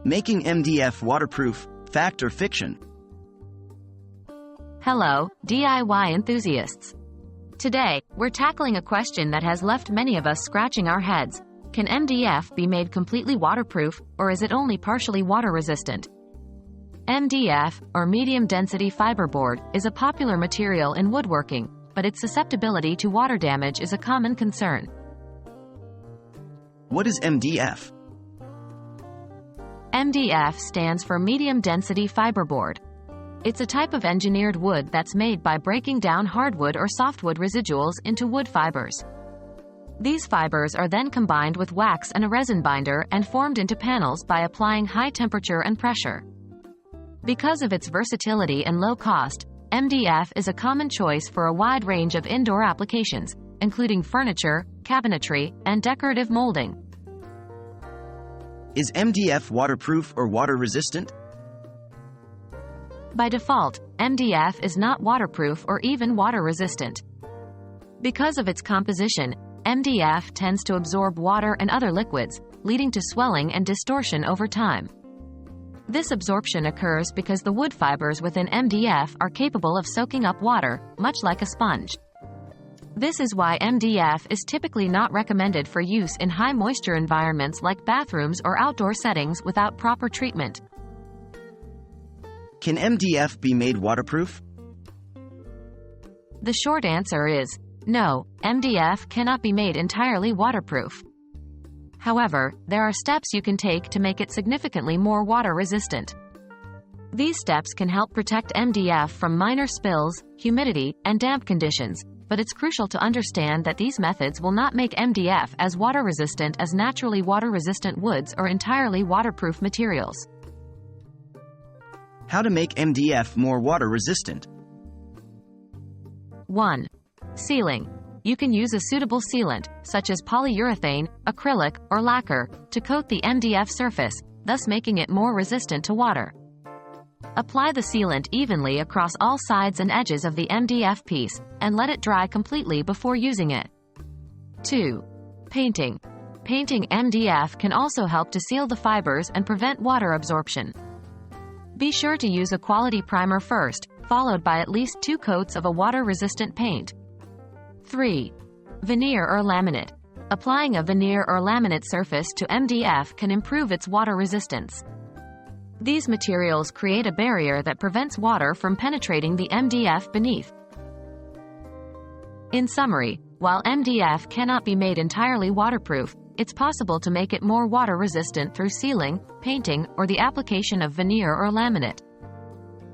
Making MDF waterproof, fact or fiction? Hello, DIY enthusiasts. Today, we're tackling a question that has left many of us scratching our heads. Can MDF be made completely waterproof, or is it only partially water-resistant? MDF, or medium-density fiberboard, is a popular material in woodworking, but its susceptibility to water damage is a common concern. What is MDF? MDF stands for medium-density fiberboard. It's a type of engineered wood that's made by breaking down hardwood or softwood residuals into wood fibers. These fibers are then combined with wax and a resin binder and formed into panels by applying high temperature and pressure. Because of its versatility and low cost, MDF is a common choice for a wide range of indoor applications, including furniture, cabinetry, and decorative molding. Is MDF waterproof or water-resistant? By default, MDF is not waterproof or even water-resistant. Because of its composition, MDF tends to absorb water and other liquids, leading to swelling and distortion over time. This absorption occurs because the wood fibers within MDF are capable of soaking up water, much like a sponge. This is why MDF is typically not recommended for use in high-moisture environments like bathrooms or outdoor settings without proper treatment. Can MDF be made waterproof? The short answer is no, MDF cannot be made entirely waterproof. However, there are steps you can take to make it significantly more water-resistant. These steps can help protect MDF from minor spills, humidity, and damp conditions, but it's crucial to understand that these methods will not make MDF as water-resistant as naturally water-resistant woods or entirely waterproof materials. How to make MDF more water-resistant? 1. Sealing. You can use a suitable sealant, such as polyurethane, acrylic, or lacquer, to coat the MDF surface, thus making it more resistant to water. Apply the sealant evenly across all sides and edges of the MDF piece, and let it dry completely before using it. 2. Painting. Painting MDF can also help to seal the fibers and prevent water absorption. Be sure to use a quality primer first, followed by at least 2 coats of a water-resistant paint. 3. Veneer or laminate. Applying a veneer or laminate surface to MDF can improve its water resistance. These materials create a barrier that prevents water from penetrating the MDF beneath. In summary, while MDF cannot be made entirely waterproof, it's possible to make it more water-resistant through sealing, painting, or the application of veneer or laminate.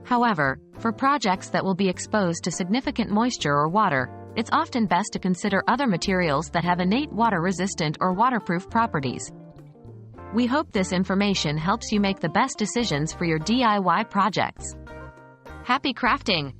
However, for projects that will be exposed to significant moisture or water, it's often best to consider other materials that have innate water-resistant or waterproof properties. We hope this information helps you make the best decisions for your DIY projects. Happy crafting!